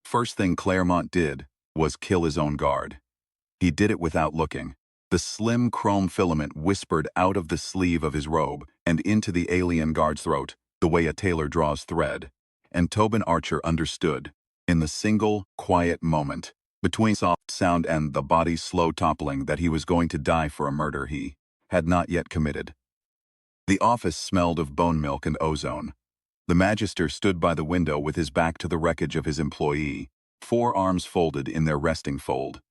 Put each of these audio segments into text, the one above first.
First thing Claremont did was kill his own guard. He did it without looking. The slim chrome filament whispered out of the sleeve of his robe and into the alien guard's throat, the way a tailor draws thread. And Tobin Archer understood, in the single, quiet moment, between soft sound and the body's slow toppling, that he was going to die for a murder he had not yet committed. The office smelled of bone milk and ozone. The Magister stood by the window with his back to the wreckage of his employee, forearms folded in their resting fold.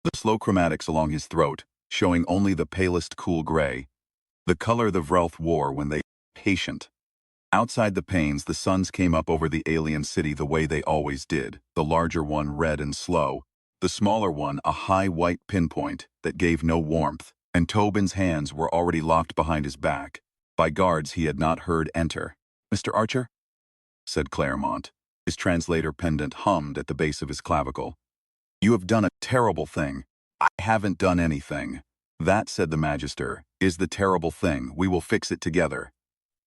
The slow chromatics along his throat, showing only the palest cool gray, the color the Vrelth wore when they patient. Outside the panes, the suns came up over the alien city the way they always did, the larger one red and slow, the smaller one a high white pinpoint that gave no warmth, and Tobin's hands were already locked behind his back, by guards he had not heard enter. "Mr. Archer?" said Claremont. His translator pendant hummed at the base of his clavicle. "You have done a terrible thing." "I haven't done anything." "That," said the Magister, "is the terrible thing. We will fix it together."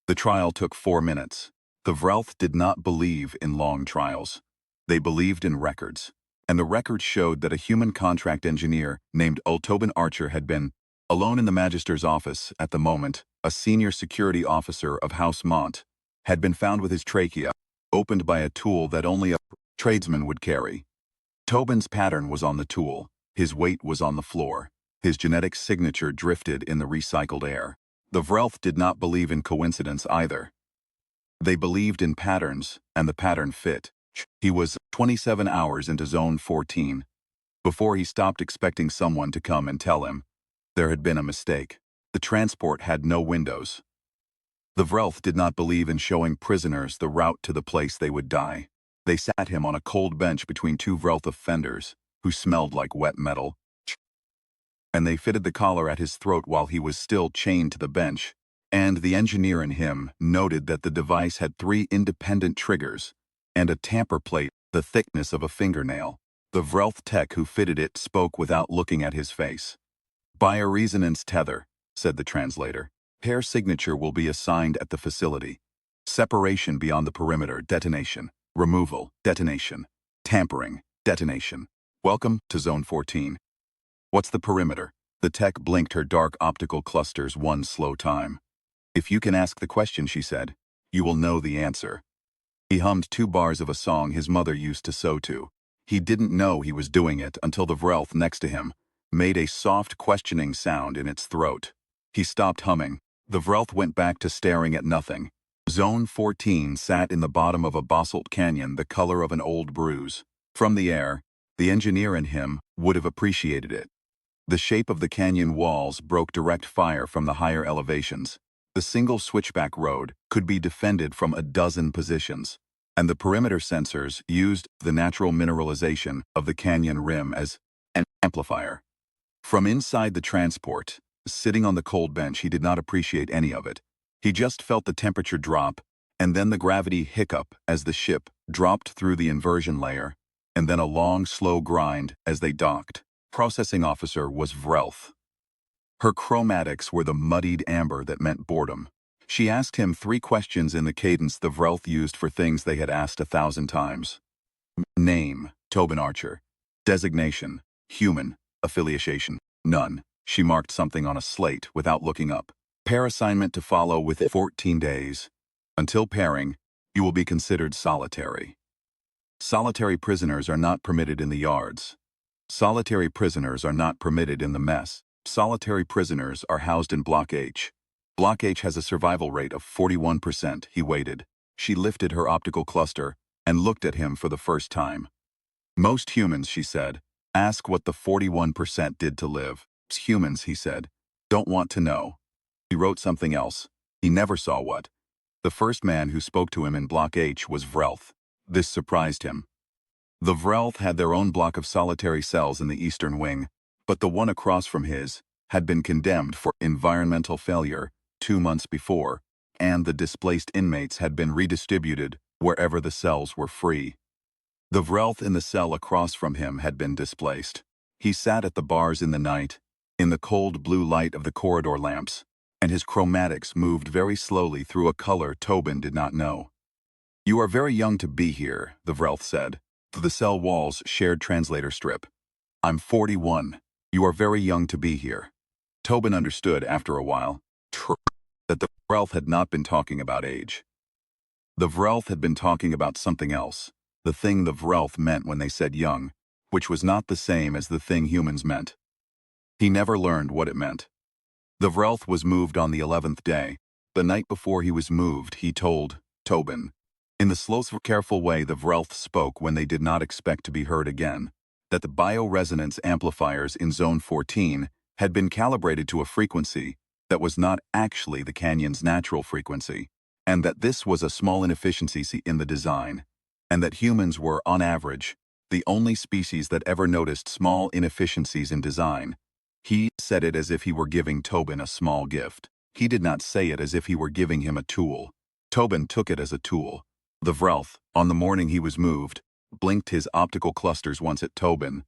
The trial took 4 minutes. The Vrelth did not believe in long trials. They believed in records. And the records showed that a human contract engineer named Tobin Archer had been alone in the Magister's office at the moment. A senior security officer of House Mont had been found with his trachea, opened by a tool that only a tradesman would carry. Tobin's pattern was on the tool. His weight was on the floor. His genetic signature drifted in the recycled air. The Vrelth did not believe in coincidence either. They believed in patterns, and the pattern fit. He was 27 hours into Zone 14 before he stopped expecting someone to come and tell him there had been a mistake. The transport had no windows. The Vrelth did not believe in showing prisoners the route to the place they would die. They sat him on a cold bench between two Vrelth offenders, who smelled like wet metal, and they fitted the collar at his throat while he was still chained to the bench, and the engineer in him noted that the device had 3 independent triggers and a tamper plate the thickness of a fingernail. The Vrelth tech who fitted it spoke without looking at his face. "By a resonance tether," said the translator. "Pair signature will be assigned at the facility. Separation beyond the perimeter, detonation. Removal, detonation. Tampering, detonation. Welcome to Zone 14. What's the perimeter?" The tech blinked her dark optical clusters one slow time. "If you can ask the question," she said, "you will know the answer." He hummed 2 bars of a song his mother used to sew to. He didn't know he was doing it until the Vrelth next to him made a soft questioning sound in its throat. He stopped humming. The Vrelth went back to staring at nothing. Zone 14 sat in the bottom of a basalt canyon the color of an old bruise. From the air, the engineer in him would have appreciated it. The shape of the canyon walls broke direct fire from the higher elevations. The single switchback road could be defended from a dozen positions, and the perimeter sensors used the natural mineralization of the canyon rim as an amplifier. From inside the transport, sitting on the cold bench, he did not appreciate any of it. He just felt the temperature drop, and then the gravity hiccup as the ship dropped through the inversion layer, and then a long, slow grind as they docked. Processing officer was Vrelth. Her chromatics were the muddied amber that meant boredom. She asked him 3 questions in the cadence the Vrelth used for things they had asked 1,000 times. Name, Tobin Archer. Designation, human. Affiliation, none. She marked something on a slate without looking up. Pair assignment to follow within 14 days. Until pairing, you will be considered solitary. Solitary prisoners are not permitted in the yards. Solitary prisoners are not permitted in the mess. Solitary prisoners are housed in Block H. Block H has a survival rate of 41%. He waited. She lifted her optical cluster and looked at him for the first time. "Most humans," she said, "ask what the 41% did to live. Humans," he said, "don't want to know." He wrote something else. He never saw what. The first man who spoke to him in Block H was Vrelth. This surprised him. The Vrelth had their own block of solitary cells in the eastern wing, but the one across from his had been condemned for environmental failure 2 months before, and the displaced inmates had been redistributed wherever the cells were free. The Vrelth in the cell across from him had been displaced. He sat at the bars in the night, in the cold blue light of the corridor lamps, and his chromatics moved very slowly through a color Tobin did not know. "You are very young to be here," the Vrelth said. The cell walls shared translator strip. I'm 41. You are very young to be here. Tobin understood after a while that the Vrelth had not been talking about age. The Vrelth had been talking about something else, the thing the Vrelth meant when they said young, which was not the same as the thing humans meant. He never learned what it meant. The Vrelth was moved on the 11th day. The night before he was moved, he told Tobin. In the slow, careful way the Vrelth spoke when they did not expect to be heard again, that the bioresonance amplifiers in Zone 14 had been calibrated to a frequency that was not actually the canyon's natural frequency, and that this was a small inefficiency in the design, and that humans were, on average, the only species that ever noticed small inefficiencies in design. He said it as if he were giving Tobin a small gift. He did not say it as if he were giving him a tool. Tobin took it as a tool. The Vrelth, on the morning he was moved, blinked his optical clusters once at Tobin,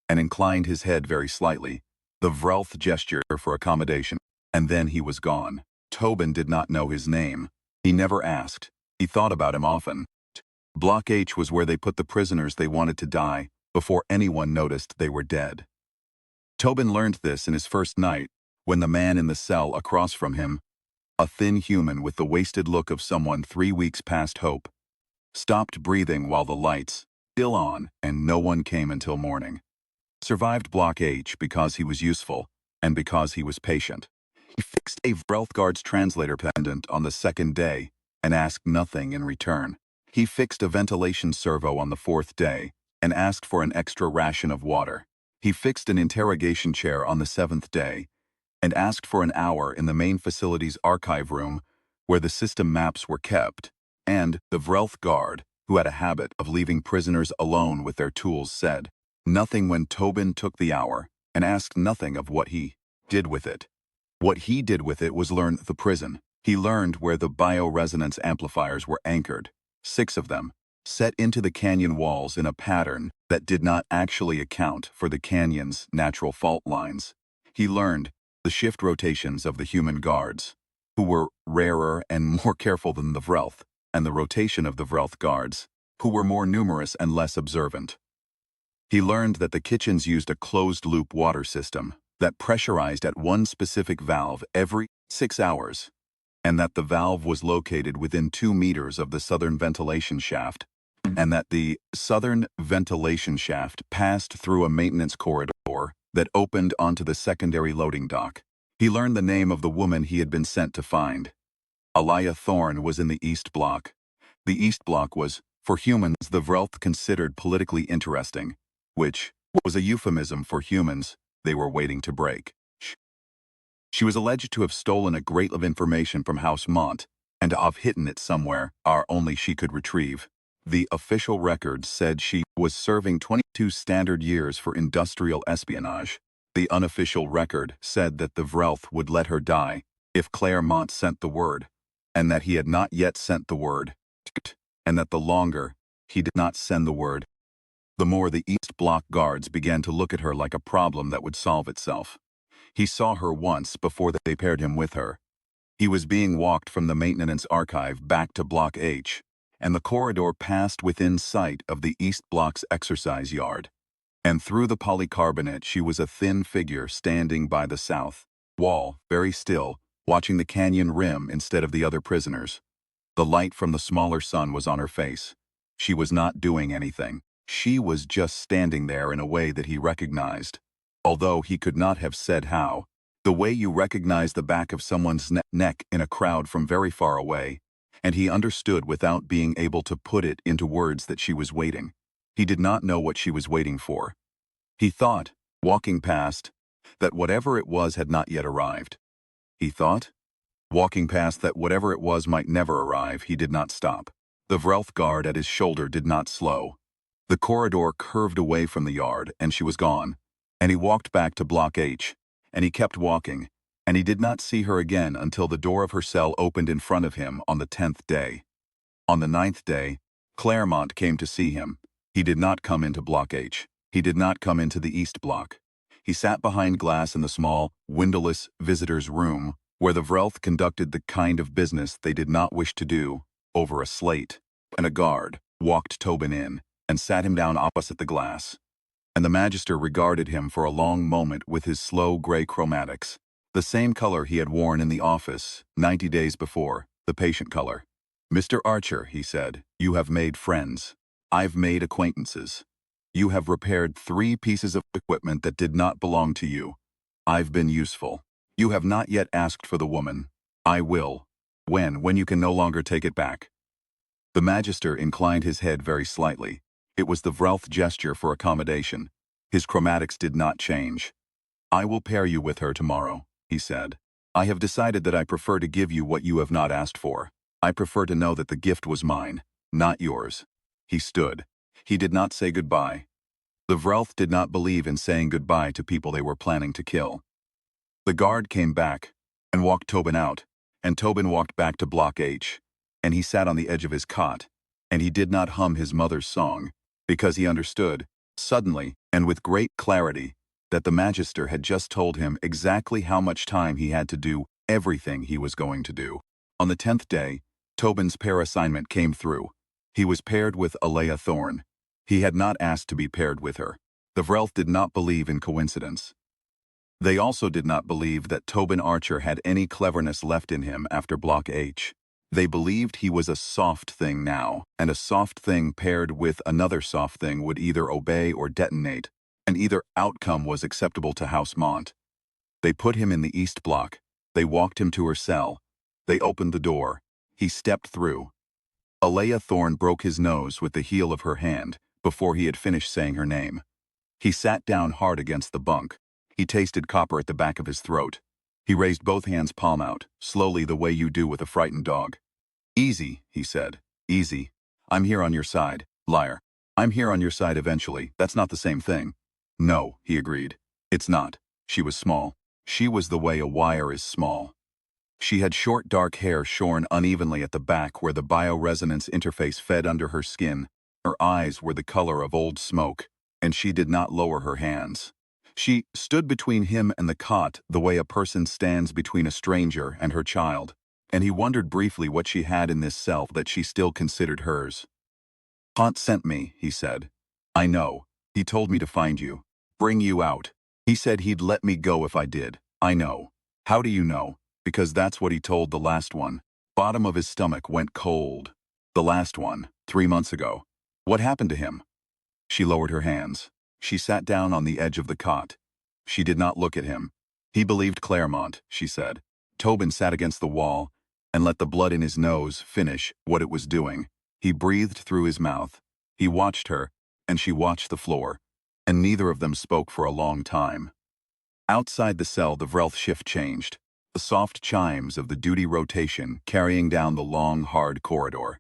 and inclined his head very slightly. The Vrelth gestured for accommodation, and then he was gone. Tobin did not know his name. He never asked. He thought about him often. Block H was where they put the prisoners they wanted to die before anyone noticed they were dead. Tobin learned this in his first night, when the man in the cell across from him, a thin human with the wasted look of someone 3 weeks past hope, stopped breathing while the lights, still on, and no one came until morning. Survived Block H because he was useful, and because he was patient. He fixed a Vrelth Guard's translator pendant on the 2nd day, and asked nothing in return. He fixed a ventilation servo on the 4th day, and asked for an extra ration of water. He fixed an interrogation chair on the 7th day, and asked for an hour in the main facility's archive room, where the system maps were kept, and the Vrelth Guard, who had a habit of leaving prisoners alone with their tools, said nothing when Tobin took the hour, and asked nothing of what he did with it. What he did with it was learn the prison. He learned where the bioresonance amplifiers were anchored, 6 of them, set into the canyon walls in a pattern that did not actually account for the canyon's natural fault lines. He learned the shift rotations of the human guards, who were rarer and more careful than the Vrelth, and the rotation of the Vrelth Guards, who were more numerous and less observant. He learned that the kitchens used a closed-loop water system that pressurized at one specific valve every 6 hours, and that the valve was located within 2 meters of the southern ventilation shaft, and that the southern ventilation shaft passed through a maintenance corridor that opened onto the secondary loading dock. He learned the name of the woman he had been sent to find. Alaya Thorne was in the East Block. The East Block was, for humans, the Vrelth considered politically interesting, which was a euphemism for humans they were waiting to break. She was alleged to have stolen a great deal of information from House Mont, and to have hidden it somewhere, only she could retrieve. The official record said she was serving 22 standard years for industrial espionage. The unofficial record said that the Vrelth would let her die if Claremont sent the word, and that he had not yet sent the word, and that the longer he did not send the word, the more the East Block guards began to look at her like a problem that would solve itself. He saw her once before they paired him with her. He was being walked from the maintenance archive back to Block H, and the corridor passed within sight of the East Block's exercise yard. And through the polycarbonate she was a thin figure standing by the south wall, very still, watching the canyon rim instead of the other prisoners. The light from the smaller sun was on her face. She was not doing anything. She was just standing there in a way that he recognized, although he could not have said how. The way you recognize the back of someone's neck in a crowd from very far away, and he understood without being able to put it into words that she was waiting. He did not know what she was waiting for. He thought, walking past, that whatever it was had not yet arrived. He thought, walking past, that whatever it was might never arrive. He did not stop. The Vrelth guard at his shoulder did not slow. The corridor curved away from the yard, and she was gone. And he walked back to Block H, and he kept walking, and he did not see her again until the door of her cell opened in front of him on the 10th day. On the 9th day, Claremont came to see him. He did not come into Block H. He did not come into the East Block. He sat behind glass in the small, windowless visitors' room, where the Vrelth conducted the kind of business they did not wish to do, over a slate, and a guard walked Tobin in. and sat him down opposite the glass. And the Magister regarded him for a long moment with his slow gray chromatics, the same color he had worn in the office 90 days before, the patient color. "Mr. Archer," he said, "you have made friends. I've made acquaintances. You have repaired 3 pieces of equipment that did not belong to you. I've been useful. You have not yet asked for the woman. I will. When you can no longer take it back." The Magister inclined his head very slightly. It was the Vrelth gesture for accommodation. His chromatics did not change. "I will pair you with her tomorrow," he said. "I have decided that I prefer to give you what you have not asked for. I prefer to know that the gift was mine, not yours." He stood. He did not say goodbye. The Vrelth did not believe in saying goodbye to people they were planning to kill. The guard came back and walked Tobin out, and Tobin walked back to Block H, and he sat on the edge of his cot, and he did not hum his mother's song, because he understood, suddenly and with great clarity, that the Magister had just told him exactly how much time he had to do everything he was going to do. On the 10th day, Tobin's pair assignment came through. He was paired with Alea Thorne. He had not asked to be paired with her. The Vrelth did not believe in coincidence. They also did not believe that Tobin Archer had any cleverness left in him after Block H. They believed he was a soft thing now, and a soft thing paired with another soft thing would either obey or detonate, and either outcome was acceptable to House Mont. They put him in the East Block. They walked him to her cell. They opened the door. He stepped through. Alea Thorne broke his nose with the heel of her hand before he had finished saying her name. He sat down hard against the bunk. He tasted copper at the back of his throat. He raised both hands palm out, slowly the way you do with a frightened dog. "Easy," he said. "Easy. I'm here on your side, liar. I'm here on your side eventually. That's not the same thing." "No," he agreed. "It's not." She was small. She was the way a wire is small. She had short dark hair shorn unevenly at the back where the bioresonance interface fed under her skin. Her eyes were the color of old smoke, and she did not lower her hands. She stood between him and the cot the way a person stands between a stranger and her child, and he wondered briefly what she had in this self that she still considered hers. "Pont sent me," he said. "I know. He told me to find you. Bring you out. He said he'd let me go if I did. I know." "How do you know?" "Because that's what he told the last one." Bottom of his stomach went cold. "The last one, 3 months ago. What happened to him?" She lowered her hands. She sat down on the edge of the cot. She did not look at him. "He believed Claremont," she said. Tobin sat against the wall and let the blood in his nose finish what it was doing. He breathed through his mouth. He watched her, and she watched the floor, and neither of them spoke for a long time. Outside the cell, the Vrelth shift changed. The soft chimes of the duty rotation carrying down the long, hard corridor.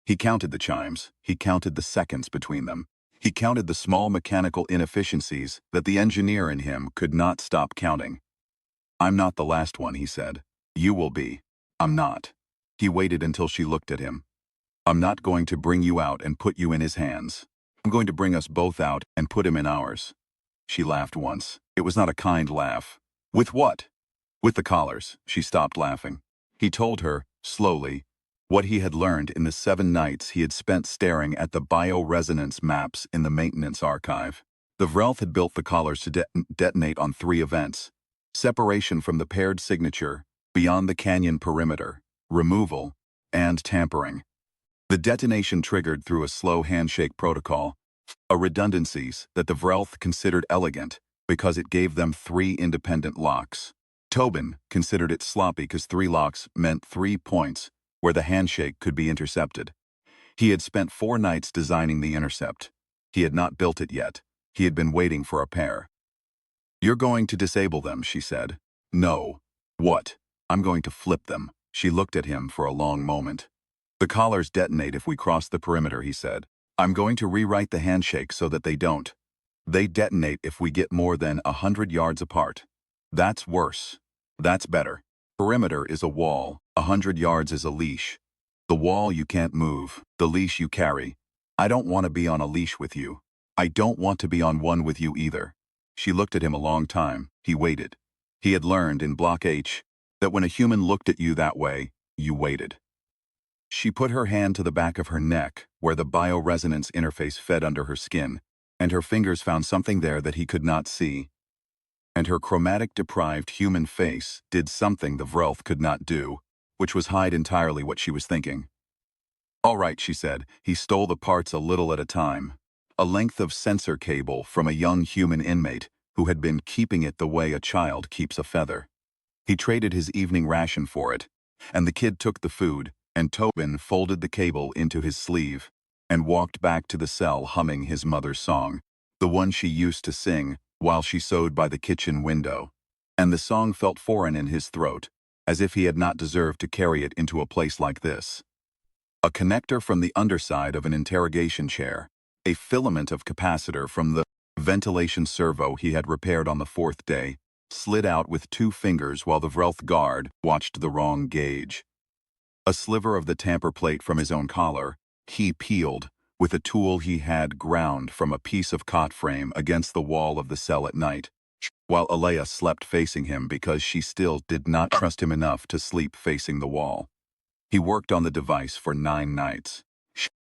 He counted the chimes. He counted the seconds between them. He counted the small mechanical inefficiencies that the engineer in him could not stop counting. "I'm not the last one," he said. "You will be." "I'm not." He waited until she looked at him. "I'm not going to bring you out and put you in his hands. I'm going to bring us both out and put him in ours." She laughed once. It was not a kind laugh. "With what?" "With the collars." She stopped laughing. He told her, slowly, what he had learned in the 7 nights he had spent staring at the bioresonance maps in the maintenance archive. The Vrelth had built the collars to detonate on 3 events: separation from the paired signature, beyond the canyon perimeter, removal, and tampering. The detonation triggered through a slow handshake protocol, a redundancies that the Vrelth considered elegant because it gave them 3 independent locks. Tobin considered it sloppy because 3 locks meant 3 points where the handshake could be intercepted. He had spent 4 nights designing the intercept. He had not built it yet. He had been waiting for a pair. "You're going to disable them," she said. "No." "What?" "I'm going to flip them." She looked at him for a long moment. "The collars detonate if we cross the perimeter," he said. "I'm going to rewrite the handshake so that they don't. They detonate if we get more than 100 yards apart. That's worse. That's better. Perimeter is a wall. 100 yards is a leash. The wall you can't move, the leash you carry. I don't want to be on a leash with you. I don't want to be on one with you either." She looked at him a long time. He waited. He had learned in Block H that when a human looked at you that way, you waited. She put her hand to the back of her neck, where the bioresonance interface fed under her skin, and her fingers found something there that he could not see. And her chromatic-deprived human face did something the Vrelth could not do, which was hide entirely what she was thinking. "All right," she said. He stole the parts a little at a time. A length of sensor cable from a young human inmate who had been keeping it the way a child keeps a feather. He traded his evening ration for it, and the kid took the food, and Tobin folded the cable into his sleeve and walked back to the cell humming his mother's song, the one she used to sing while she sewed by the kitchen window. And the song felt foreign in his throat, as if he had not deserved to carry it into a place like this. A connector from the underside of an interrogation chair, a filament of capacitor from the ventilation servo he had repaired on the fourth day, slid out with 2 fingers while the Vrelth guard watched the wrong gauge. A sliver of the tamper plate from his own collar, he peeled, with a tool he had ground from a piece of cot frame against the wall of the cell at night, while Alea slept facing him because she still did not trust him enough to sleep facing the wall. He worked on the device for 9 nights.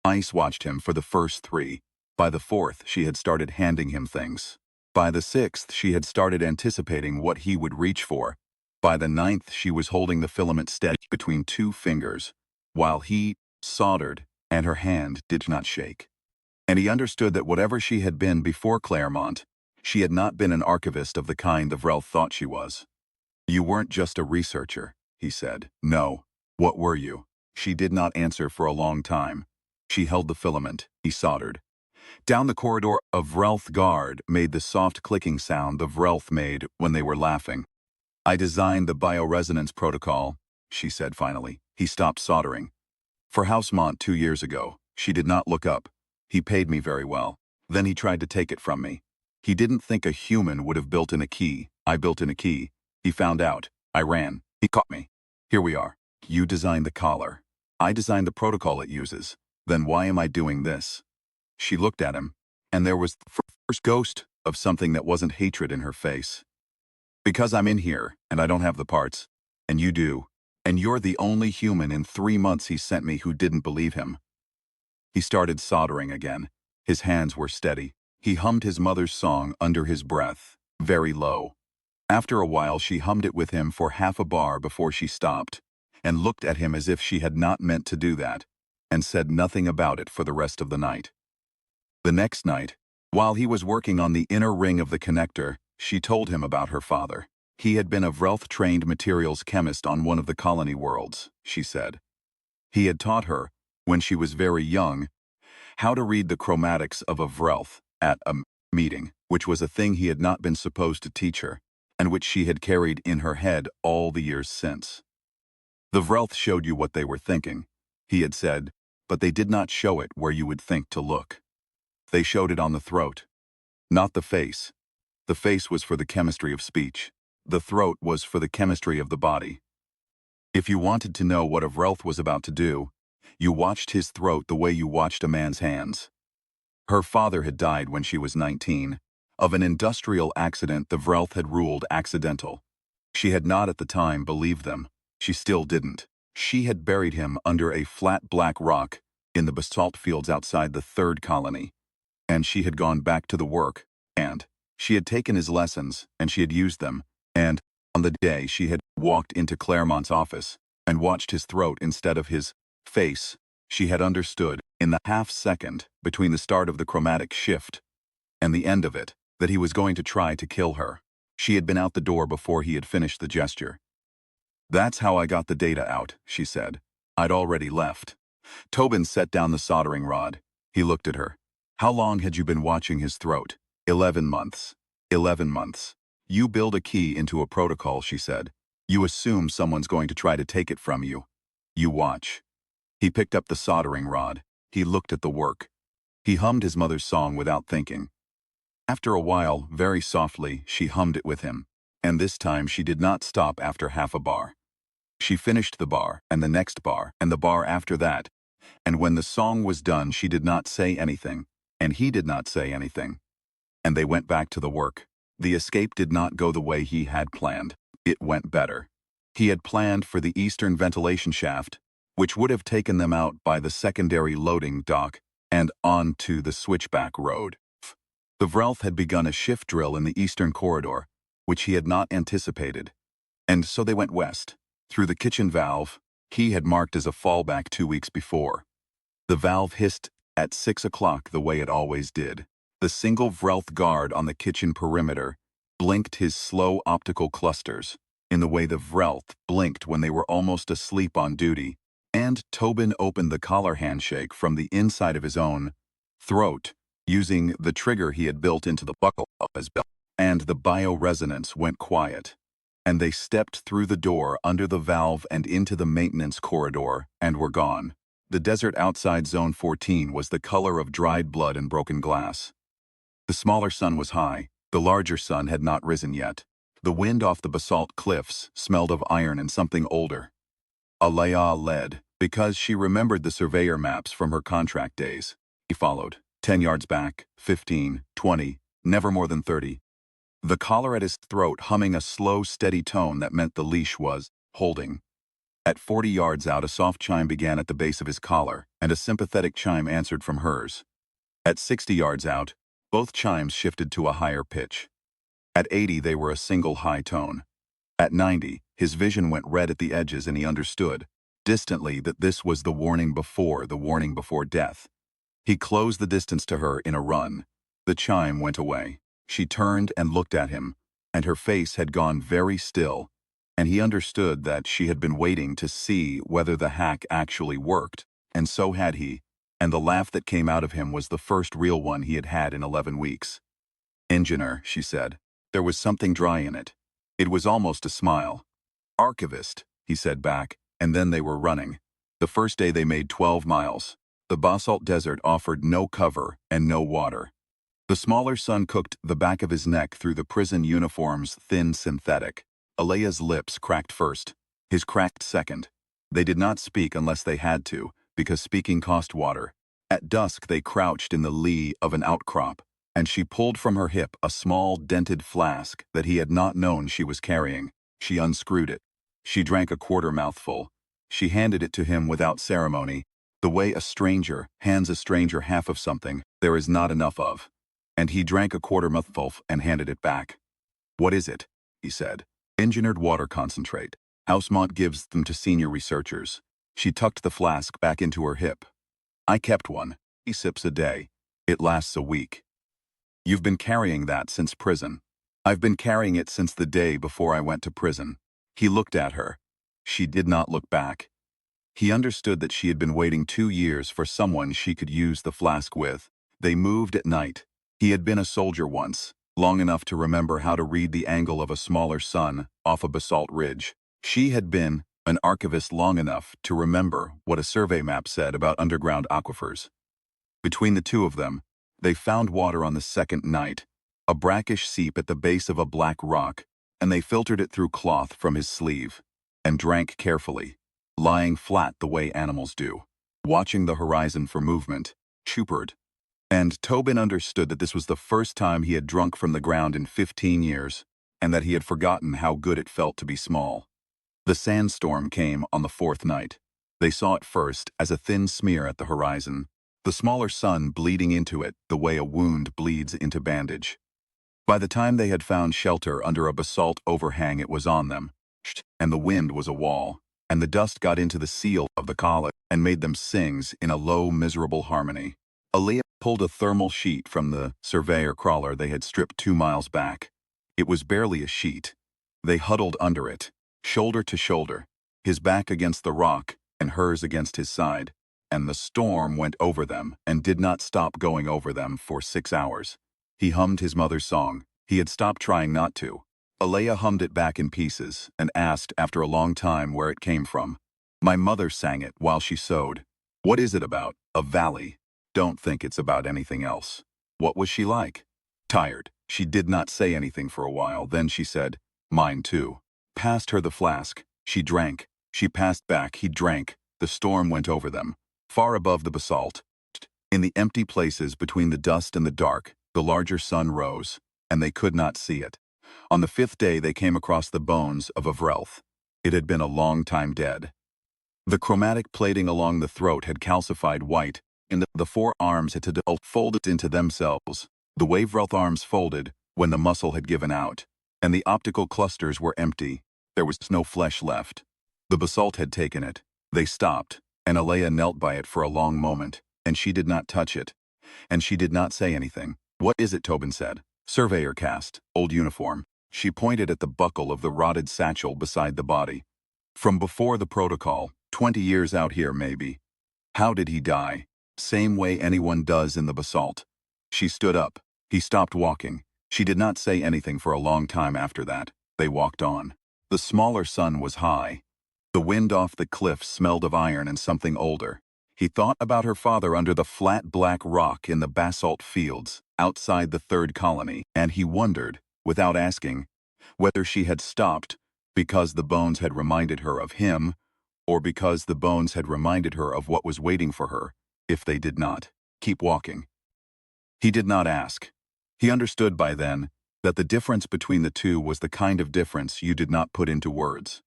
Ice watched him for the first 3. By the 4th, she had started handing him things. By the 6th, she had started anticipating what he would reach for. By the 9th, she was holding the filament steady between 2 fingers, while he soldered, and her hand did not shake. And he understood that whatever she had been before Claremont, she had not been an archivist of the kind the Vrelth thought she was. "You weren't just a researcher," he said. "No. What were you?" She did not answer for a long time. She held the filament. He soldered. Down the corridor, a Vrelth guard made the soft clicking sound the Vrelth made when they were laughing. "I designed the bioresonance protocol," she said finally. He stopped soldering. "For Housemont 2 years ago." She did not look up. "He paid me very well. Then he tried to take it from me. He didn't think a human would have built in a key. I built in a key. He found out. I ran. He caught me. Here we are. You designed the collar. I designed the protocol it uses. Then why am I doing this?" She looked at him, and there was the first ghost of something that wasn't hatred in her face. "Because I'm in here, and I don't have the parts. And you do. And you're the only human in 3 months he sent me who didn't believe him." He started soldering again. His hands were steady. He hummed his mother's song under his breath, very low. After a while, she hummed it with him for half a bar before she stopped, and looked at him as if she had not meant to do that, and said nothing about it for the rest of the night. The next night, while he was working on the inner ring of the connector, she told him about her father. He had been a Vrelth-trained materials chemist on one of the colony worlds, she said. He had taught her, when she was very young, how to read the chromatics of a Vrelth at a meeting, which was a thing he had not been supposed to teach her, and which she had carried in her head all the years since. "The Vrelth showed you what they were thinking," he had said, "but they did not show it where you would think to look. They showed it on the throat, not the face. The face was for the chemistry of speech. The throat was for the chemistry of the body. If you wanted to know what a Vrelth was about to do, you watched his throat the way you watched a man's hands." Her father had died when she was 19, of an industrial accident the Vrelth had ruled accidental. She had not at the time believed them. She still didn't. She had buried him under a flat black rock in the basalt fields outside the 3rd colony, and she had gone back to the work, and she had taken his lessons, and she had used them, and on the day she had walked into Claremont's office and watched his throat instead of his face, she had understood, in the half-second between the start of the chromatic shift and the end of it, that he was going to try to kill her. She had been out the door before he had finished the gesture. "That's how I got the data out," she said. "I'd already left." Tobin set down the soldering rod. He looked at her. "How long had you been watching his throat?" 11 months. 11 months. "You build a key into a protocol," she said. "You assume someone's going to try to take it from you. You watch." He picked up the soldering rod. He looked at the work. He hummed his mother's song without thinking. After a while, very softly, she hummed it with him, and this time she did not stop after half a bar. She finished the bar, and the next bar, and the bar after that, and when the song was done she did not say anything, and he did not say anything. And they went back to the work. The escape did not go the way he had planned. It went better. He had planned for the eastern ventilation shaft, which would have taken them out by the secondary loading dock and onto the switchback road. The Vrelth had begun a shift drill in the eastern corridor, which he had not anticipated, and so they went west, through the kitchen valve he had marked as a fallback 2 weeks before. The valve hissed at 6 o'clock the way it always did. The single Vrelth guard on the kitchen perimeter blinked his slow optical clusters, in the way the Vrelth blinked when they were almost asleep on duty, and Tobin opened the collar handshake from the inside of his own throat, using the trigger he had built into the buckle of his belt, and the bioresonance went quiet, and they stepped through the door under the valve and into the maintenance corridor and were gone. The desert outside Zone 14 was the color of dried blood and broken glass. The smaller sun was high, the larger sun had not risen yet. The wind off the basalt cliffs smelled of iron and something older. Alea led, because she remembered the surveyor maps from her contract days. He followed, 10 yards back, 15, 20, never more than 30. The collar at his throat humming a slow, steady tone that meant the leash was holding. At 40 yards out, a soft chime began at the base of his collar, and a sympathetic chime answered from hers. At 60 yards out, both chimes shifted to a higher pitch. At 80, they were a single high tone. At 90, his vision went red at the edges and he understood, distantly, that this was the warning before death. He closed the distance to her in a run. The chime went away. She turned and looked at him, and her face had gone very still, and he understood that she had been waiting to see whether the hack actually worked, and so had he, and the laugh that came out of him was the first real one he had had in 11 weeks. "Engineer," she said. There was something dry in it. It was almost a smile. "Archivist," he said back, and then they were running. The first day they made 12 miles. The basalt desert offered no cover and no water. The smaller sun cooked the back of his neck through the prison uniform's thin synthetic. Alea's lips cracked first, his cracked second. They did not speak unless they had to, because speaking cost water. At dusk they crouched in the lee of an outcrop, and she pulled from her hip a small dented flask that he had not known she was carrying. She unscrewed it. She drank a quarter mouthful. She handed it to him without ceremony, the way a stranger hands a stranger half of something there is not enough of. And he drank a quarter mouthful and handed it back. "What is it?" he said. "Engineered water concentrate. Housemont gives them to senior researchers." She tucked the flask back into her hip. "I kept one. 3 sips a day. It lasts a week." "You've been carrying that since prison." "I've been carrying it since the day before I went to prison." He looked at her. She did not look back. He understood that she had been waiting 2 years for someone she could use the flask with. They moved at night. He had been a soldier once, long enough to remember how to read the angle of a smaller sun off a basalt ridge. She had been an archivist long enough to remember what a survey map said about underground aquifers. Between the two of them, they found water on the second night, a brackish seep at the base of a black rock, and they filtered it through cloth from his sleeve, and drank carefully, lying flat the way animals do, watching the horizon for movement, chuppered. And Tobin understood that this was the first time he had drunk from the ground in 15 years, and that he had forgotten how good it felt to be small. The sandstorm came on the 4th night. They saw it first as a thin smear at the horizon, the smaller sun bleeding into it the way a wound bleeds into bandage. By the time they had found shelter under a basalt overhang, it was on them, and the wind was a wall, and the dust got into the seal of the collar and made them sing in a low, miserable harmony. Alea pulled a thermal sheet from the surveyor crawler they had stripped 2 miles back. It was barely a sheet. They huddled under it, shoulder to shoulder, his back against the rock and hers against his side, and the storm went over them and did not stop going over them for 6 hours. He hummed his mother's song. He had stopped trying not to. Alea hummed it back in pieces and asked after a long time where it came from. "My mother sang it while she sewed." "What is it about?" "A valley." "Don't think it's about anything else." "What was she like?" "Tired." She did not say anything for a while. Then she said, "Mine too." Passed her the flask. She drank. She passed back. He drank. The storm went over them, far above the basalt. In the empty places between the dust and the dark, the larger sun rose, and they could not see it. On the 5th day they came across the bones of a Vrelth. It had been a long time dead. The chromatic plating along the throat had calcified white, and the four arms had folded into themselves. The Waverelth arms folded when the muscle had given out, and the optical clusters were empty. There was no flesh left. The basalt had taken it. They stopped, and Alea knelt by it for a long moment, and she did not touch it, and she did not say anything. "What is it?" Tobin said. "Surveyor cast, old uniform." She pointed at the buckle of the rotted satchel beside the body. "From before the protocol, 20 years out here maybe." "How did he die?" "Same way anyone does in the basalt." She stood up. He stopped walking. She did not say anything for a long time after that. They walked on. The smaller sun was high. The wind off the cliff smelled of iron and something older. He thought about her father under the flat black rock in the basalt fields, outside the third colony, and he wondered, without asking, whether she had stopped because the bones had reminded her of him, or because the bones had reminded her of what was waiting for her, if they did not keep walking. He did not ask. He understood by then that the difference between the two was the kind of difference you did not put into words.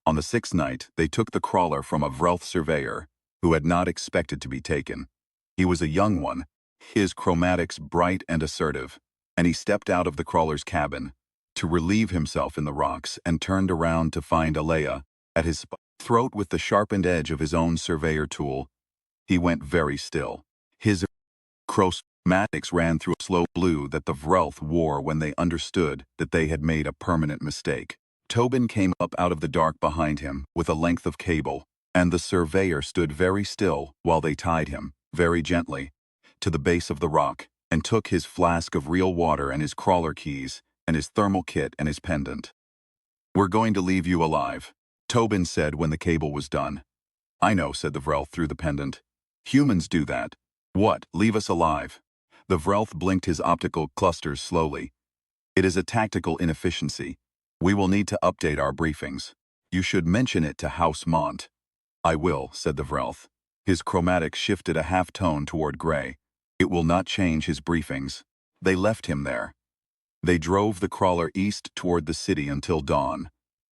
On the sixth night, they took the crawler from a Vrelth surveyor who had not expected to be taken. He was a young one, his chromatics bright and assertive, and he stepped out of the crawler's cabin to relieve himself in the rocks and turned around to find Alea at his throat with the sharpened edge of his own surveyor tool. He went very still. His chromatics ran through a slow blue that the Vrelth wore when they understood that they had made a permanent mistake. Tobin came up out of the dark behind him with a length of cable, and the surveyor stood very still while they tied him, very gently, to the base of the rock, and took his flask of real water and his crawler keys, and his thermal kit and his pendant. "We're going to leave you alive," Tobin said when the cable was done. "I know," said the Vrelth through the pendant. "Humans do that." "What, leave us alive?" The Vrelth blinked his optical clusters slowly. "It is a tactical inefficiency. We will need to update our briefings. You should mention it to House Mont." "I will," said the Vrelth. His chromatic shifted a half-tone toward gray. "It will not change his briefings." They left him there. They drove the crawler east toward the city until dawn.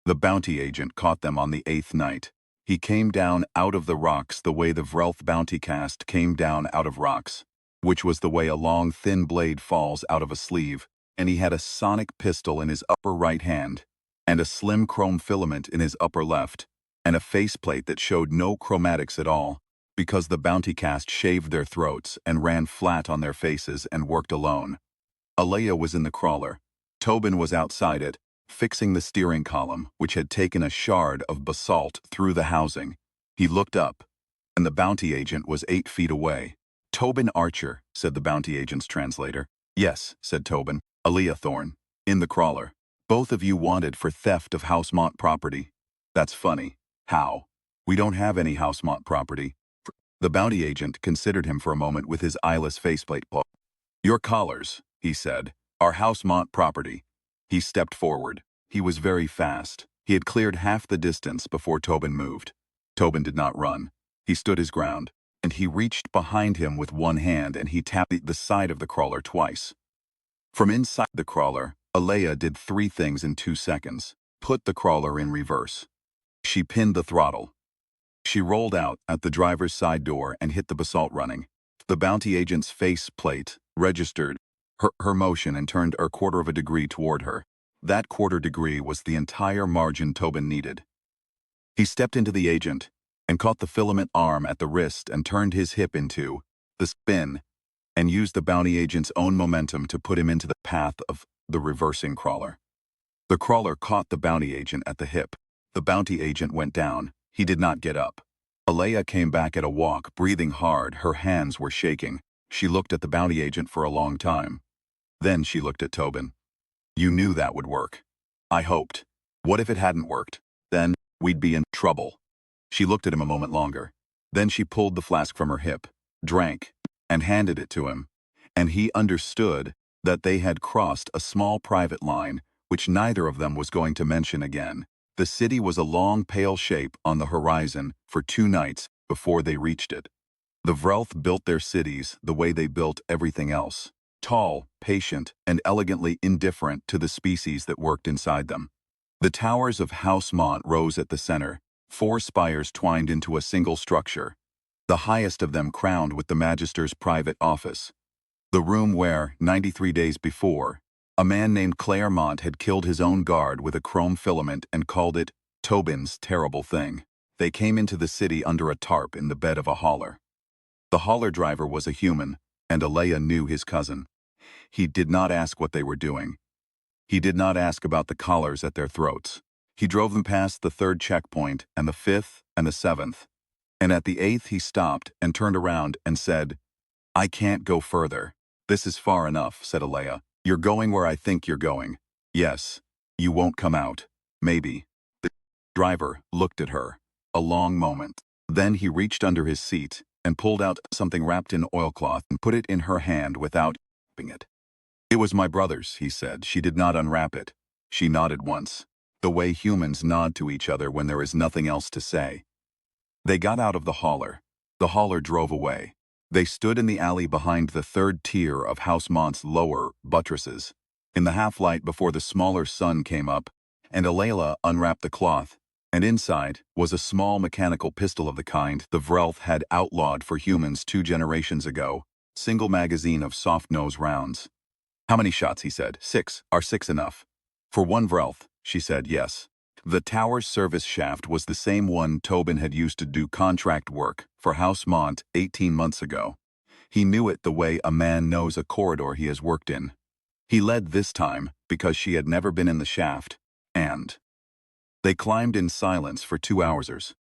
The bounty agent caught them on the 8th night. He came down out of the rocks the way the Vrelth bounty cast came down out of rocks, which was the way a long thin blade falls out of a sleeve, and he had a sonic pistol in his upper right hand, and a slim chrome filament in his upper left, and a faceplate that showed no chromatics at all, because the bounty cast shaved their throats and ran flat on their faces and worked alone. Alea was in the crawler. Tobin was outside it, fixing the steering column, which had taken a shard of basalt through the housing. He looked up, and the bounty agent was 8 feet away. "Tobin Archer," said the bounty agent's translator. "Yes," said Tobin. "Alea Thorne. In the crawler. Both of you wanted for theft of Housemont property." "That's funny. How? We don't have any Housemont property." The bounty agent considered him for a moment with his eyeless faceplate. "Your collars," he said, "are Housemont property." He stepped forward. He was very fast. He had cleared half the distance before Tobin moved. Tobin did not run. He stood his ground, and he reached behind him with one hand and he tapped the side of the crawler twice. From inside the crawler, Alea did 3 things in 2 seconds. Put the crawler in reverse. She pinned the throttle. She rolled out at the driver's side door and hit the basalt running. The bounty agent's face plate registered her motion and turned a 1/4 of a degree toward her. That 1/4 degree was the entire margin Tobin needed. He stepped into the agent and caught the filament arm at the wrist and turned his hip into the spin and used the bounty agent's own momentum to put him into the path of the reversing crawler. The crawler caught the bounty agent at the hip. The bounty agent went down. He did not get up. Alea came back at a walk, breathing hard. Her hands were shaking. She looked at the bounty agent for a long time. Then she looked at Tobin. "You knew that would work." "I hoped. What if it hadn't worked? Then we'd be in trouble." She looked at him a moment longer. Then she pulled the flask from her hip, drank, and handed it to him. And he understood that they had crossed a small private line, which neither of them was going to mention again. The city was a long pale shape on the horizon for 2 nights before they reached it. The Vrelth built their cities the way they built everything else. Tall, patient, and elegantly indifferent to the species that worked inside them. The towers of Housemont rose at the center, 4 spires twined into a single structure, the highest of them crowned with the Magister's private office. The room where, 93 days before, a man named Claremont had killed his own guard with a chrome filament and called it Tobin's terrible thing. They came into the city under a tarp in the bed of a hauler. The hauler driver was a human, and Alea knew his cousin. He did not ask what they were doing. He did not ask about the collars at their throats. He drove them past the 3rd checkpoint and the 5th and the 7th. And at the 8th he stopped and turned around and said, "I can't go further. This is far enough," said Alea. "You're going where I think you're going. Yes. You won't come out. Maybe." The driver looked at her. A long moment. Then he reached under his seat and pulled out something wrapped in oilcloth and put it in her hand without wrapping it. "It was my brother's," he said. She did not unwrap it. She nodded once, the way humans nod to each other when there is nothing else to say. They got out of the hauler. The hauler drove away. They stood in the alley behind the 3rd tier of House Mont's lower buttresses, in the half-light before the smaller sun came up, and Alea unwrapped the cloth, and inside was a small mechanical pistol of the kind the Vrelth had outlawed for humans 2 generations ago, single magazine of soft-nose rounds. "How many shots?" he said. 6. Are 6 enough?" "For 1 Vrelth," she said. "Yes." The tower's service shaft was the same one Tobin had used to do contract work for House Mont 18 months ago. He knew it the way a man knows a corridor he has worked in. He led this time because she had never been in the shaft, and they climbed in silence for 2 hours,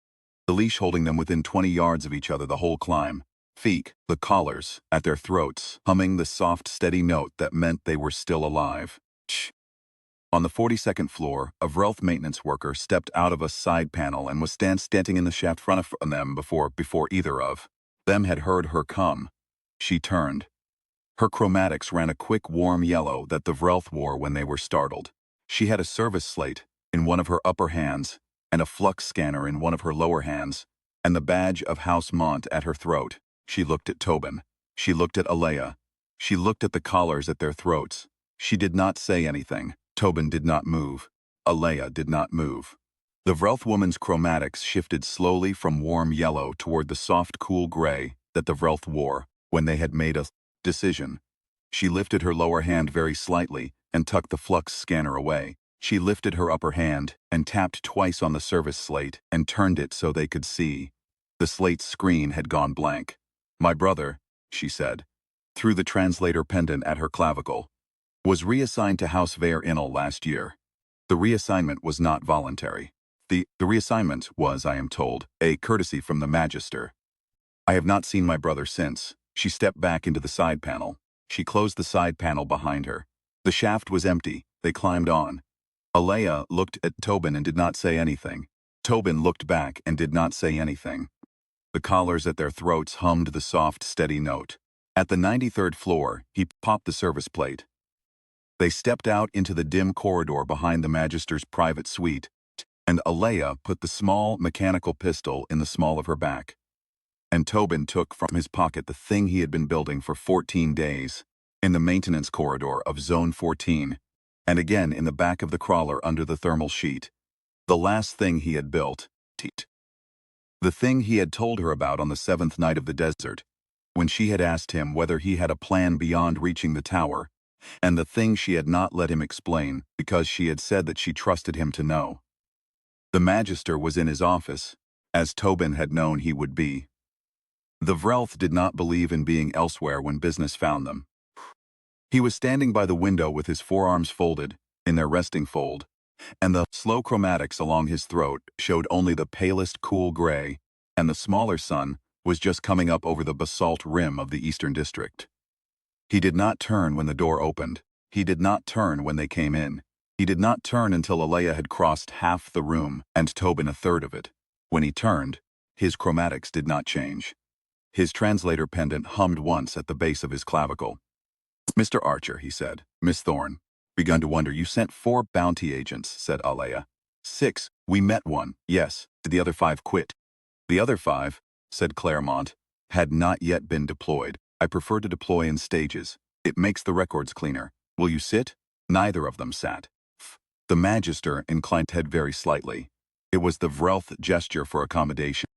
the leash holding them within 20 yards of each other the whole climb. Feek, the collars, at their throats, humming the soft, steady note that meant they were still alive. Shh. On the 42nd floor, a Vrelth maintenance worker stepped out of a side panel and was standing in the shaft front of them before either of them had heard her come. She turned. Her chromatics ran a quick warm yellow that the Vrelth wore when they were startled. She had a service slate in one of her upper hands and a flux scanner in one of her lower hands, and the badge of House Mont at her throat. She looked at Tobin. She looked at Alea. She looked at the collars at their throats. She did not say anything. Tobin did not move. Alea did not move. The Vrelth woman's chromatics shifted slowly from warm yellow toward the soft, cool gray that the Vrelth wore when they had made a decision. She lifted her lower hand very slightly and tucked the flux scanner away. She lifted her upper hand and tapped twice on the service slate and turned it so they could see. The slate's screen had gone blank. "My brother," she said, through the translator pendant at her clavicle, "was reassigned to House Vare Innel last year. The reassignment was not voluntary. The reassignment was, I am told, a courtesy from the Magister. I have not seen my brother since." She stepped back into the side panel. She closed the side panel behind her. The shaft was empty. They climbed on. Alea looked at Tobin and did not say anything. Tobin looked back and did not say anything. The collars at their throats hummed the soft, steady note. At the 93rd floor, he popped the service plate. They stepped out into the dim corridor behind the Magister's private suite, and Alea put the small mechanical pistol in the small of her back. And Tobin took from his pocket the thing he had been building for 14 days, in the maintenance corridor of Zone 14, and again in the back of the crawler under the thermal sheet. The last thing he had built. The thing he had told her about on the 7th night of the desert, when she had asked him whether he had a plan beyond reaching the tower, and the thing she had not let him explain because she had said that she trusted him to know. The Magister was in his office, as Tobin had known he would be. The Vrelth did not believe in being elsewhere when business found them. He was standing by the window with his forearms folded, in their resting fold, and the slow chromatics along his throat showed only the palest cool gray, and the smaller sun was just coming up over the basalt rim of the Eastern District. He did not turn when the door opened. He did not turn when they came in. He did not turn until Alea had crossed half the room and Tobin a third of it. When he turned, his chromatics did not change. His translator pendant hummed once at the base of his clavicle. "Mr. Archer," he said. "Miss Thorne. Begun to wonder. You sent 4 bounty agents," said Alea. 6. We met one. Yes. Did the other 5 quit?" "The other 5," said Claremont, "had not yet been deployed. I prefer to deploy in stages. It makes the records cleaner. Will you sit?" Neither of them sat. The Magister inclined head very slightly. It was the Vrelth gesture for accommodation.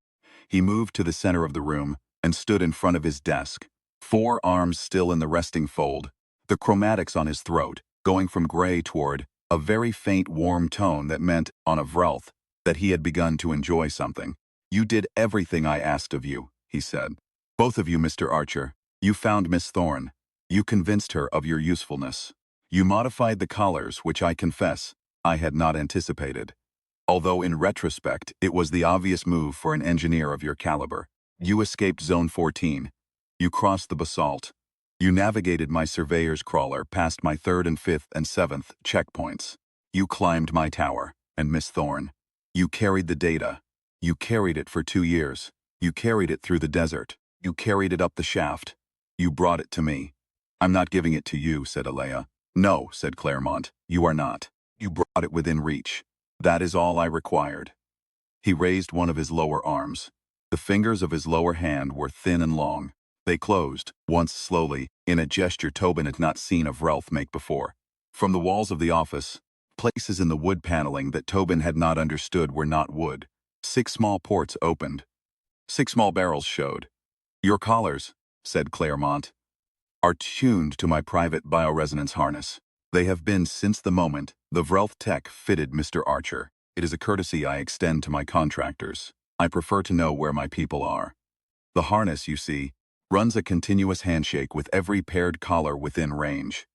He moved to the center of the room and stood in front of his desk, 4 arms still in the resting fold, the chromatics on his throat, going from gray toward a very faint warm tone that meant, on a Vrelth, that he had begun to enjoy something. "You did everything I asked of you," he said. "Both of you, Mr. Archer. You found Miss Thorne. You convinced her of your usefulness. You modified the collars, which I confess, I had not anticipated. Although in retrospect, it was the obvious move for an engineer of your caliber. You escaped Zone 14. You crossed the basalt. You navigated my surveyor's crawler past my 3rd and 5th and 7th checkpoints. You climbed my tower, and Miss Thorne. You carried the data. You carried it for 2 years. You carried it through the desert. You carried it up the shaft. You brought it to me." "I'm not giving it to you," said Alea. "No," said Claremont, "you are not. You brought it within reach. That is all I required." He raised one of his lower arms. The fingers of his lower hand were thin and long. They closed, once slowly, in a gesture Tobin had not seen a Vrelth make before. From the walls of the office, places in the wood paneling that Tobin had not understood were not wood, 6 small ports opened. 6 small barrels showed. "Your collars," said Claremont, "are tuned to my private bioresonance harness. They have been since the moment the Vrelth tech fitted Mr. Archer. It is a courtesy I extend to my contractors. I prefer to know where my people are. The harness, you see, runs a continuous handshake with every paired collar within range.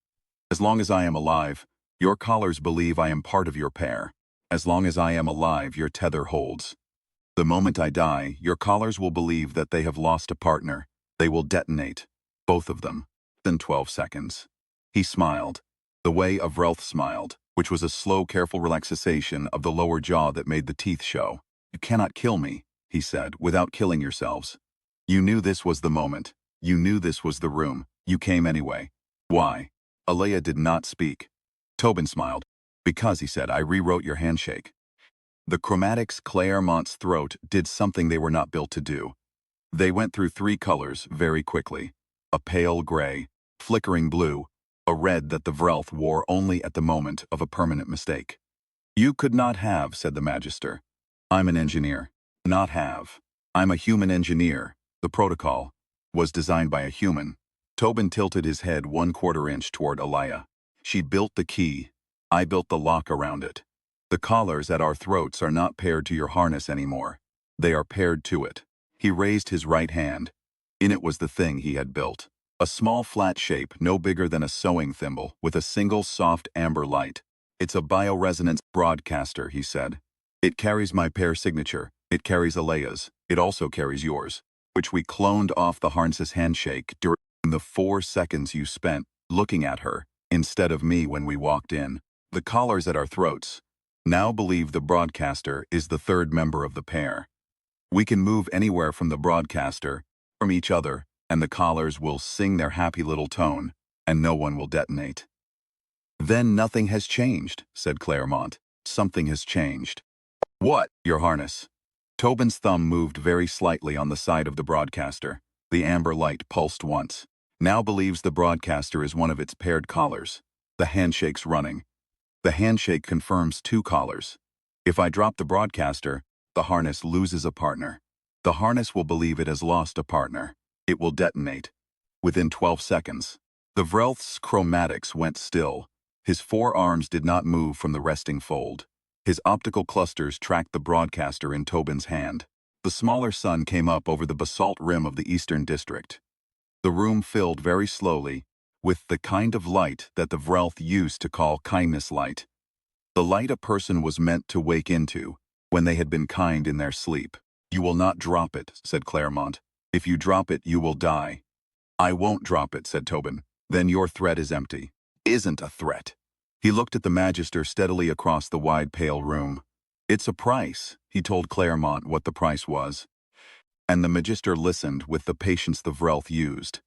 As long as I am alive, your collars believe I am part of your pair. As long as I am alive, your tether holds. The moment I die, your collars will believe that they have lost a partner. They will detonate, both of them, in 12 seconds. He smiled, the way a Vrelth smiled, which was a slow, careful relaxation of the lower jaw that made the teeth show. "You cannot kill me," he said, "without killing yourselves. You knew this was the moment. You knew this was the room. You came anyway. Why?" Alea did not speak. Tobin smiled. "Because," he said, "I rewrote your handshake." The chromatics Claremont's throat did something they were not built to do. They went through 3 colors very quickly. A pale gray, flickering blue, a red that the Vrelth wore only at the moment of a permanent mistake. "You could not have," said the Magister. "I'm an engineer. Not have. I'm a human engineer. The protocol was designed by a human." Tobin tilted his head 1/4 inch toward Alea. "She built the key. I built the lock around it. The collars at our throats are not paired to your harness anymore. They are paired to it." He raised his right hand. In it was the thing he had built. A small flat shape no bigger than a sewing thimble with a single soft amber light. "It's a bioresonance broadcaster," he said. "It carries my pair signature. It carries Alea's. It also carries yours, which we cloned off the harness's handshake during the 4 seconds you spent looking at her instead of me when we walked in. The collars at our throats now believe the broadcaster is the 3rd member of the pair. We can move anywhere from the broadcaster, from each other, and the collars will sing their happy little tone, and no one will detonate." "Then nothing has changed," said Claremont. "Something has changed." "What?" "Your harness." Tobin's thumb moved very slightly on the side of the broadcaster. The amber light pulsed once. "Now believes the broadcaster is one of its paired collars. The handshake's running. The handshake confirms 2 collars. If I drop the broadcaster, the harness loses a partner. The harness will believe it has lost a partner. It will detonate. Within 12 seconds. The Vrelth's chromatics went still. His 4 arms did not move from the resting fold. His optical clusters tracked the broadcaster in Tobin's hand. The smaller sun came up over the basalt rim of the Eastern District. The room filled very slowly with the kind of light that the Vrelth used to call kindness light. The light a person was meant to wake into when they had been kind in their sleep. "You will not drop it," said Claremont. "If you drop it, you will die." "I won't drop it," said Tobin. "Then your threat is empty." "Isn't a threat." He looked at the Magister steadily across the wide pale room. "It's a price." He told Claremont what the price was. And the Magister listened with the patience the Vrelth used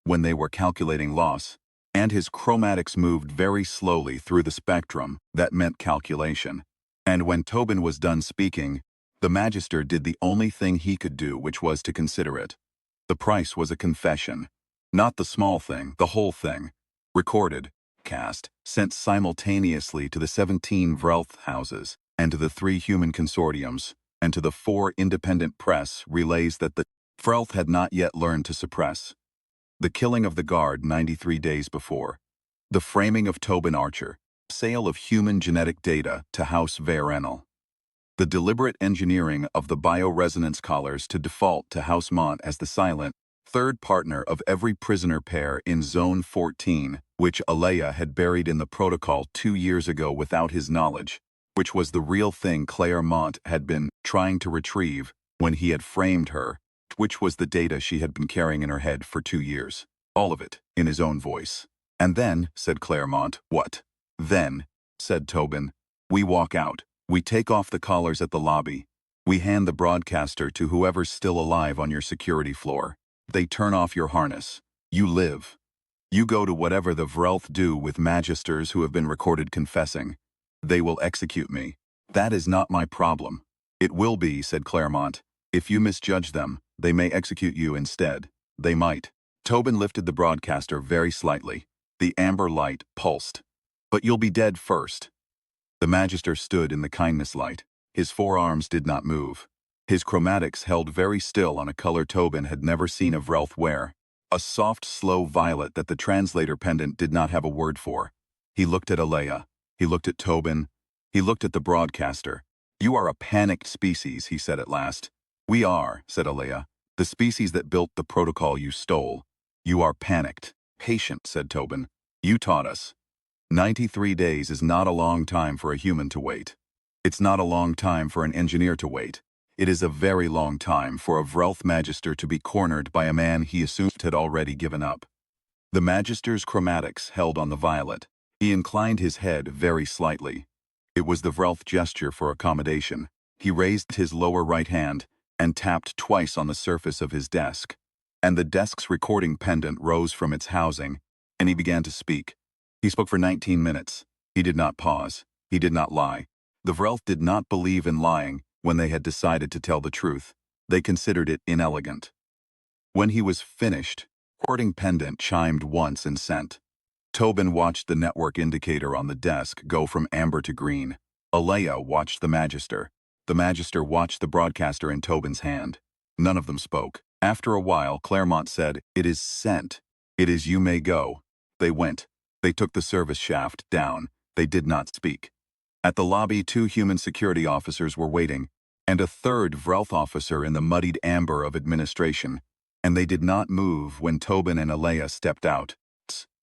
when they were calculating loss, and his chromatics moved very slowly through the spectrum that meant calculation. And when Tobin was done speaking, the Magister did the only thing he could do, which was to consider it. The price was a confession. Not the small thing, the whole thing. Recorded, cast, sent simultaneously to the 17 Vrelth houses, and to the 3 human consortiums, and to the 4 independent press relays that the Vrelth had not yet learned to suppress. The killing of the guard 93 days before. The framing of Tobin Archer. Sale of human genetic data to House Verenal. The deliberate engineering of the bioresonance collars to default to House Mont as the silent, third partner of every prisoner pair in Zone 14, which Alea had buried in the protocol 2 years ago without his knowledge, which was the real thing Claremont had been trying to retrieve when he had framed her, which was the data she had been carrying in her head for 2 years. All of it, in his own voice. And then, said Claremont, what? Then, said Tobin, we walk out. We take off the collars at the lobby. We hand the broadcaster to whoever's still alive on your security floor. They turn off your harness. You live. You go to whatever the Vrelth do with magisters who have been recorded confessing. They will execute me. That is not my problem. It will be, said Claremont. If you misjudge them, they may execute you instead. They might. Tobin lifted the broadcaster very slightly. The amber light pulsed. But you'll be dead first. The Magister stood in the kindness light. His forearms did not move. His chromatics held very still on a color Tobin had never seen a Vrelth wear. A soft, slow violet that the translator pendant did not have a word for. He looked at Alea. He looked at Tobin. He looked at the broadcaster. You are a panicked species, he said at last. We are, said Alea. The species that built the protocol you stole. You are panicked. Patient, said Tobin. You taught us. 93 days is not a long time for a human to wait. It's not a long time for an engineer to wait. It is a very long time for a Vrelth Magister to be cornered by a man he assumed had already given up. The Magister's chromatics held on the violet. He inclined his head very slightly. It was the Vrelth gesture for accommodation. He raised his lower right hand and tapped twice on the surface of his desk. And the desk's recording pendant rose from its housing, and he began to speak. He spoke for 19 minutes. He did not pause. He did not lie. The Vrelth did not believe in lying when they had decided to tell the truth. They considered it inelegant. When he was finished, recording pendant chimed once and sent. Tobin watched the network indicator on the desk go from amber to green. Alea watched the Magister. The Magister watched the broadcaster in Tobin's hand. None of them spoke. After a while, Claremont said, "It is sent. It is you may go." They went. They took the service shaft down. They did not speak. At the lobby, 2 human security officers were waiting, and a third Vrelth officer in the muddied amber of administration, and they did not move when Tobin and Alea stepped out.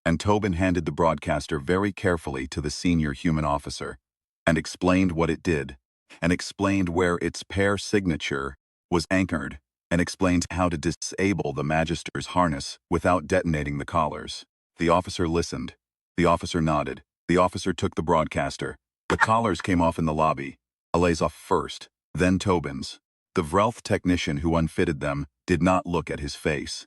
And Tobin handed the broadcaster very carefully to the senior human officer, and explained what it did, and explained where its pair signature was anchored, and explained how to disable the Magister's harness without detonating the collars. The officer listened. The officer nodded. The officer took the broadcaster. The collars came off in the lobby. Alea's off first, then Tobin's. The Vrelth technician who unfitted them did not look at his face.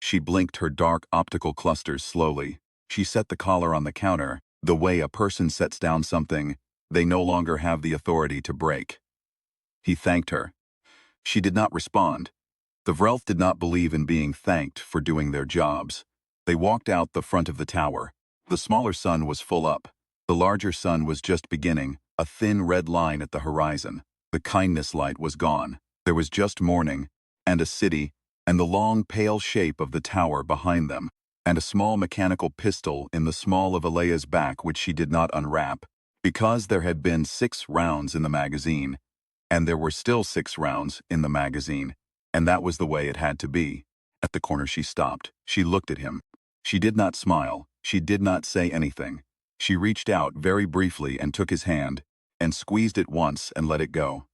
She blinked her dark optical clusters slowly. She set the collar on the counter, the way a person sets down something they no longer have the authority to break. He thanked her. She did not respond. The Vrelth did not believe in being thanked for doing their jobs. They walked out the front of the tower. The smaller sun was full up. The larger sun was just beginning, a thin red line at the horizon. The kindness light was gone. There was just morning, and a city, and the long pale shape of the tower behind them, and a small mechanical pistol in the small of Alea's back which she did not unwrap, because there had been 6 rounds in the magazine, and there were still 6 rounds in the magazine, and that was the way it had to be. At the corner she stopped. She looked at him. She did not smile. She did not say anything. She reached out very briefly and took his hand, and squeezed it once and let it go.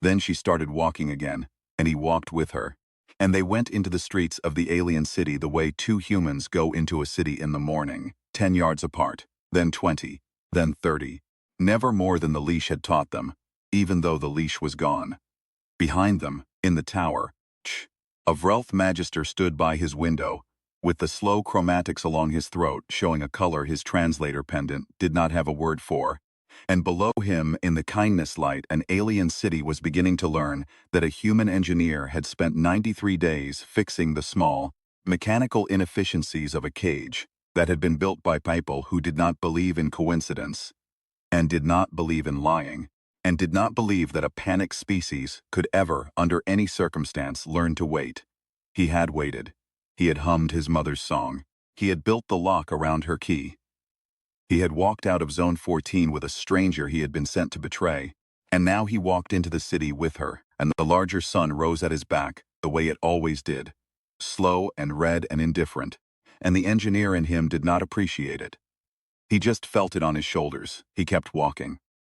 Then she started walking again, and he walked with her. And they went into the streets of the alien city the way 2 humans go into a city in the morning, 10 yards apart, then 20, then 30. Never more than the leash had taught them, even though the leash was gone. Behind them, in the tower, a Vrelth Magister stood by his window, with the slow chromatics along his throat showing a color his translator pendant did not have a word for, and below him in the kindness light an alien city was beginning to learn that a human engineer had spent 93 days fixing the small, mechanical inefficiencies of a cage that had been built by people who did not believe in coincidence, and did not believe in lying, and did not believe that a panicked species could ever, under any circumstance, learn to wait. He had waited. He had hummed his mother's song. He had built the lock around her key. He had walked out of Zone 14 with a stranger he had been sent to betray, and now he walked into the city with her, and the larger sun rose at his back, the way it always did, slow and red and indifferent, and the engineer in him did not appreciate it. He just felt it on his shoulders. He kept walking.